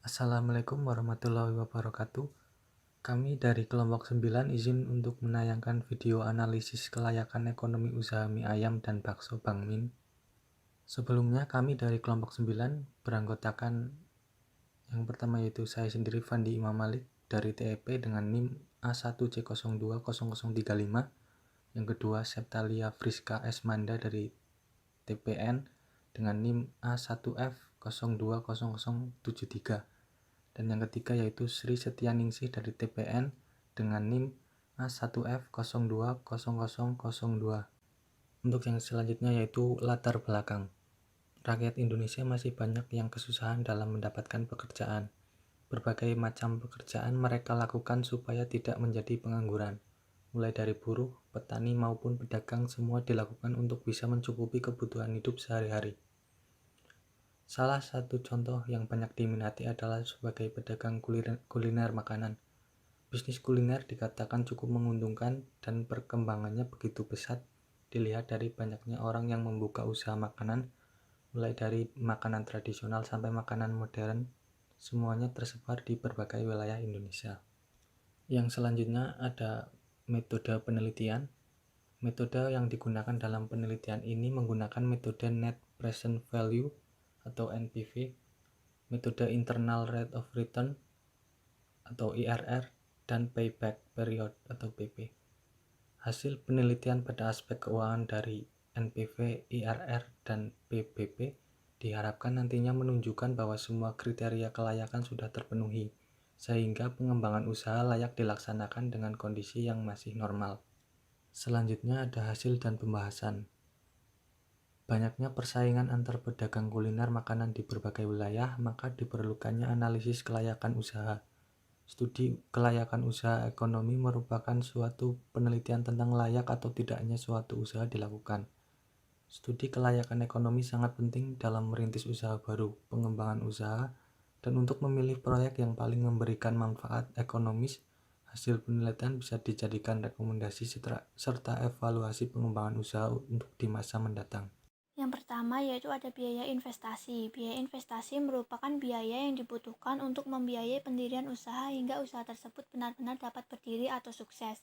Assalamualaikum warahmatullahi wabarakatuh. Kami dari kelompok 9 izin untuk menayangkan video analisis kelayakan ekonomi usaha mie ayam dan bakso Bang Min. Sebelumnya kami dari kelompok 9 beranggotakan yang pertama yaitu saya sendiri Fandi Imam Malik dari TEP dengan NIM A1C020035, yang kedua Septalia Friska Esmanda dari TPN dengan NIM A1F020073, dan yang ketiga yaitu Sri Setianingsih dari TPN dengan NIM A1F020002. Untuk yang selanjutnya yaitu latar belakang. Rakyat Indonesia masih banyak yang kesusahan dalam mendapatkan pekerjaan. Berbagai macam pekerjaan mereka lakukan supaya tidak menjadi pengangguran. Mulai dari buruh, petani maupun pedagang, semua dilakukan untuk bisa mencukupi kebutuhan hidup sehari-hari. Salah satu contoh yang banyak diminati adalah sebagai pedagang kuliner makanan. Bisnis kuliner dikatakan cukup menguntungkan dan perkembangannya begitu pesat dilihat dari banyaknya orang yang membuka usaha makanan, mulai dari makanan tradisional sampai makanan modern, semuanya tersebar di berbagai wilayah Indonesia. Yang selanjutnya ada metode penelitian. Metode yang digunakan dalam penelitian ini menggunakan metode Net Present Value atau NPV, metode Internal Rate of Return atau IRR, dan Payback Period atau PP. Hasil penelitian pada aspek keuangan dari NPV, IRR, dan PBP diharapkan nantinya menunjukkan bahwa semua kriteria kelayakan sudah terpenuhi, sehingga pengembangan usaha layak dilaksanakan dengan kondisi yang masih normal. Selanjutnya ada hasil dan pembahasan. Banyaknya persaingan antar pedagang kuliner makanan di berbagai wilayah, maka diperlukannya analisis kelayakan usaha. Studi kelayakan usaha ekonomi merupakan suatu penelitian tentang layak atau tidaknya suatu usaha dilakukan. Studi kelayakan ekonomi sangat penting dalam merintis usaha baru, pengembangan usaha, dan untuk memilih proyek yang paling memberikan manfaat ekonomis. Hasil penelitian bisa dijadikan rekomendasi serta evaluasi pengembangan usaha untuk di masa mendatang. Yang pertama yaitu ada biaya investasi. Biaya investasi merupakan biaya yang dibutuhkan untuk membiayai pendirian usaha hingga usaha tersebut benar-benar dapat berdiri atau sukses.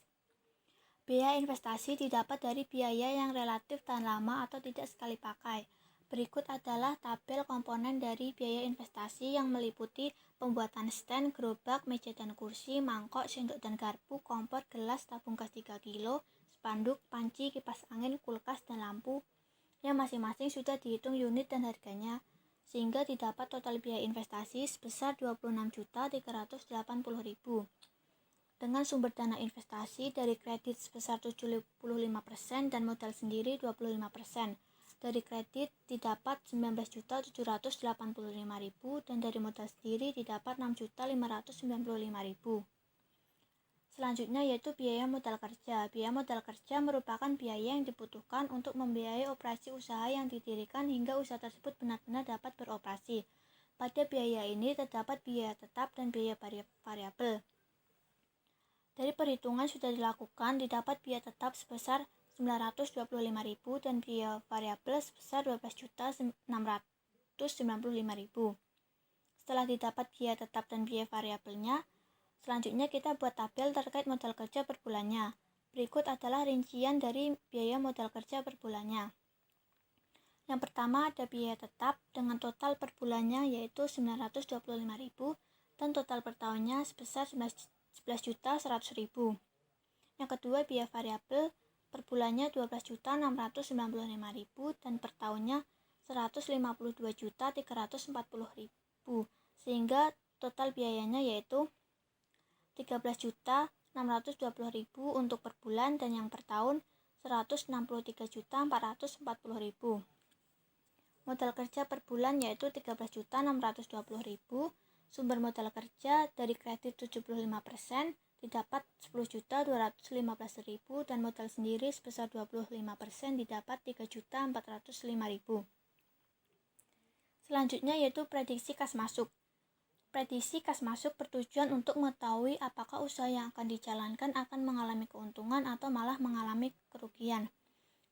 Biaya investasi didapat dari biaya yang relatif tahan lama atau tidak sekali pakai. Berikut adalah tabel komponen dari biaya investasi yang meliputi pembuatan stand, gerobak, meja dan kursi, mangkok, sendok dan garpu, kompor, gelas, tabung gas 3 kg, spanduk, panci, kipas angin, kulkas, dan lampu, yang masing-masing sudah dihitung unit dan harganya, sehingga didapat total biaya investasi sebesar 26.380.000. Dengan sumber dana investasi dari kredit sebesar 75% dan modal sendiri 25%. Dari kredit didapat 19.785.000 dan dari modal sendiri didapat 6.595.000. Selanjutnya yaitu biaya modal kerja. Biaya modal kerja merupakan biaya yang dibutuhkan untuk membiayai operasi usaha yang didirikan hingga usaha tersebut benar-benar dapat beroperasi. Pada biaya ini terdapat biaya tetap dan biaya variabel. Dari perhitungan sudah dilakukan, didapat biaya tetap sebesar 925.000 dan biaya variabel sebesar 12.695.000. Setelah didapat biaya tetap dan biaya variabelnya, selanjutnya kita buat tabel terkait modal kerja per bulannya. Berikut adalah rincian dari biaya modal kerja per bulannya. Yang pertama ada biaya tetap dengan total per bulannya yaitu 925.000 dan total per tahunnya sebesar 11.100.000. Yang kedua biaya variabel per bulannya 12.695.000 dan per tahunnya 152.340.000, sehingga total biayanya yaitu 13.620.000 untuk per bulan dan yang per tahun 163.440.000. Modal kerja per bulan yaitu 13.620.000. Sumber modal kerja dari kredit 75% didapat 10.215.000 dan modal sendiri sebesar 25% didapat 3.405.000. Selanjutnya yaitu prediksi kas masuk. Prediksi kas masuk bertujuan untuk mengetahui apakah usaha yang akan dijalankan akan mengalami keuntungan atau malah mengalami kerugian.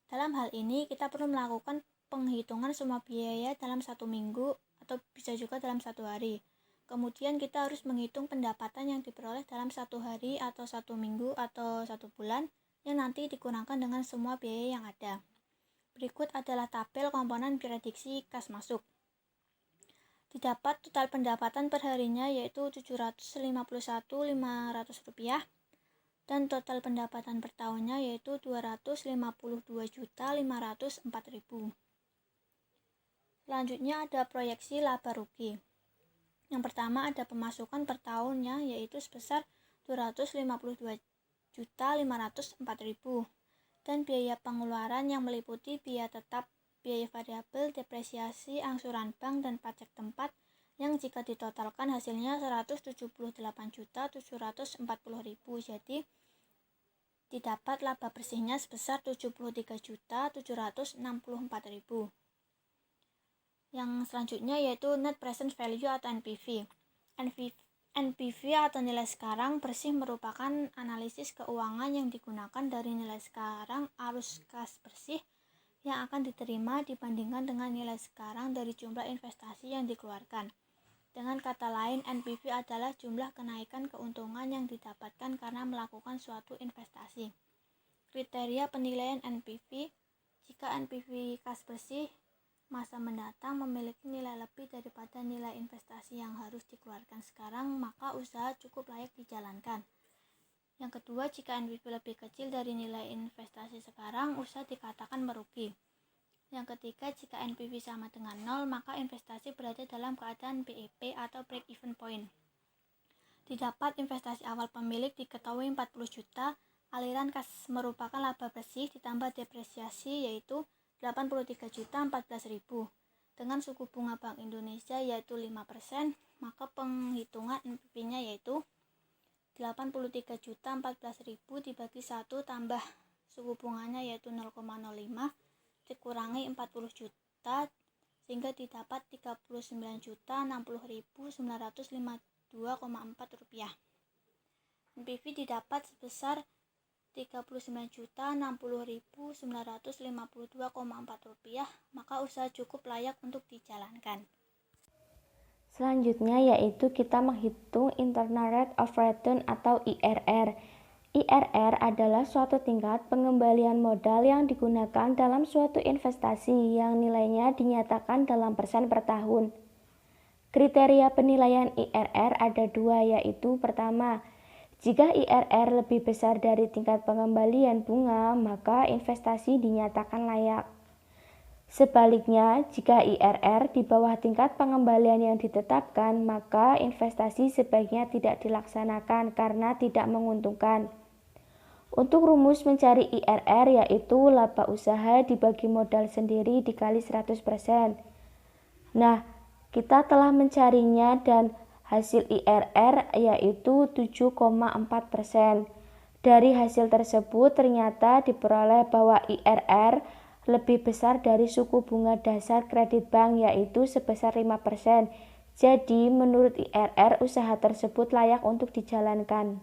Dalam hal ini kita perlu melakukan penghitungan semua biaya dalam 1 minggu atau bisa juga dalam 1 hari. Kemudian kita harus menghitung pendapatan yang diperoleh dalam 1 hari atau 1 minggu atau 1 bulan yang nanti digunakan dengan semua biaya yang ada. Berikut adalah tabel komponen prediksi kas masuk. Didapat total pendapatan per harinya yaitu Rp751.500 dan total pendapatan per tahunnya yaitu Rp252.504.000. Selanjutnya ada proyeksi laba rugi. Yang pertama ada pemasukan per tahunnya yaitu sebesar Rp252.504.000 dan biaya pengeluaran yang meliputi biaya tetap, biaya variabel, depresiasi, angsuran bank, dan pajak tempat yang jika ditotalkan hasilnya Rp178.740.000. Jadi didapat laba bersihnya sebesar Rp73.764.000. Yang selanjutnya yaitu net present value atau NPV. NPV atau nilai sekarang bersih merupakan analisis keuangan yang digunakan dari nilai sekarang arus kas bersih yang akan diterima dibandingkan dengan nilai sekarang dari jumlah investasi yang dikeluarkan. Dengan kata lain, NPV adalah jumlah kenaikan keuntungan yang didapatkan karena melakukan suatu investasi. Kriteria penilaian NPV: jika NPV kas bersih masa mendatang memiliki nilai lebih daripada nilai investasi yang harus dikeluarkan sekarang, maka usaha cukup layak dijalankan. Yang kedua, jika NPV lebih kecil dari nilai investasi sekarang, usaha dikatakan merugi. Yang ketiga, jika NPV sama dengan 0, maka investasi berada dalam keadaan BEP atau break even point. Didapat investasi awal pemilik diketahui 40 juta, aliran kas merupakan laba bersih ditambah depresiasi yaitu Rp83.014.000. Dengan suku bunga Bank Indonesia yaitu 5%, maka penghitungan NPV-nya yaitu Rp83.014.000 dibagi 1 tambah suku bunganya yaitu 0,05 dikurangi 40 juta sehingga didapat Rp39.060.952,4. NPV didapat sebesar Rp39.060.952,4, maka usaha cukup layak untuk dijalankan. Selanjutnya yaitu kita menghitung Internal Rate of Return atau IRR. IRR adalah suatu tingkat pengembalian modal yang digunakan dalam suatu investasi yang nilainya dinyatakan dalam persen per tahun. Kriteria penilaian IRR ada 2, yaitu pertama, jika IRR lebih besar dari tingkat pengembalian bunga, maka investasi dinyatakan layak. Sebaliknya, jika IRR di bawah tingkat pengembalian yang ditetapkan, maka investasi sebaiknya tidak dilaksanakan karena tidak menguntungkan. Untuk rumus mencari IRR yaitu laba usaha dibagi modal sendiri dikali 100%. Nah, kita telah mencarinya dan hasil IRR yaitu 7,4%. Dari hasil tersebut ternyata diperoleh bahwa IRR lebih besar dari suku bunga dasar kredit bank yaitu sebesar 5%. Jadi menurut IRR usaha tersebut layak untuk dijalankan.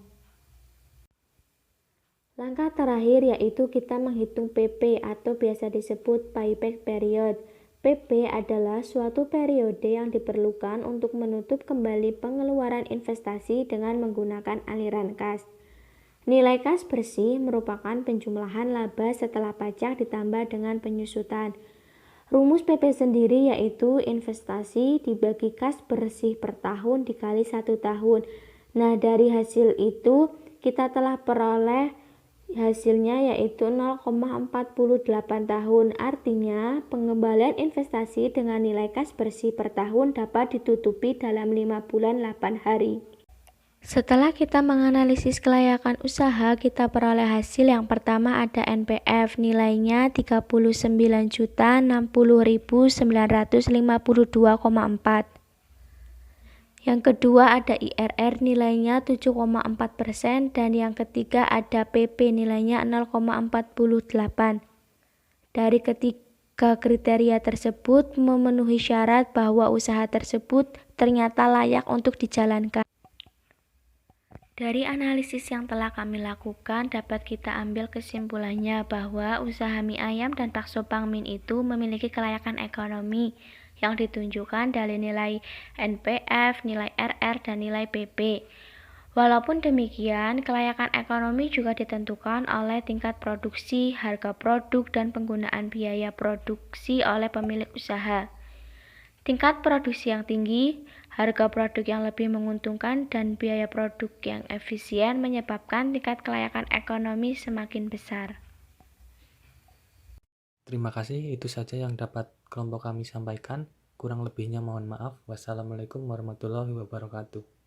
Langkah terakhir yaitu kita menghitung PP atau biasa disebut payback period. PP adalah suatu periode yang diperlukan untuk menutup kembali pengeluaran investasi dengan menggunakan aliran kas. Nilai kas bersih merupakan penjumlahan laba setelah pajak ditambah dengan penyusutan. Rumus PP sendiri yaitu investasi dibagi kas bersih per tahun dikali 1 tahun. Nah, dari hasil itu kita telah peroleh hasilnya yaitu 0,48 tahun. Artinya, pengembalian investasi dengan nilai kas bersih per tahun dapat ditutupi dalam 5 bulan 8 hari. Setelah kita menganalisis kelayakan usaha, kita peroleh hasil yang pertama ada NPF, nilainya 39.060.952,4. Yang kedua ada IRR nilainya 7,4% dan yang ketiga ada PP nilainya 0,48. Dari ketiga kriteria tersebut memenuhi syarat bahwa usaha tersebut ternyata layak untuk dijalankan. Dari analisis yang telah kami lakukan dapat kita ambil kesimpulannya bahwa usaha mie ayam dan bakso Bang Min itu memiliki kelayakan ekonomi yang ditunjukkan dari nilai NPF, nilai RR, dan nilai PP. Walaupun demikian, kelayakan ekonomi juga ditentukan oleh tingkat produksi, harga produk, dan penggunaan biaya produksi oleh pemilik usaha. Tingkat produksi yang tinggi, harga produk yang lebih menguntungkan, dan biaya produk yang efisien menyebabkan tingkat kelayakan ekonomi semakin besar. Terima kasih, itu saja yang dapat kelompok kami sampaikan. Kurang lebihnya mohon maaf. Wassalamualaikum warahmatullahi wabarakatuh.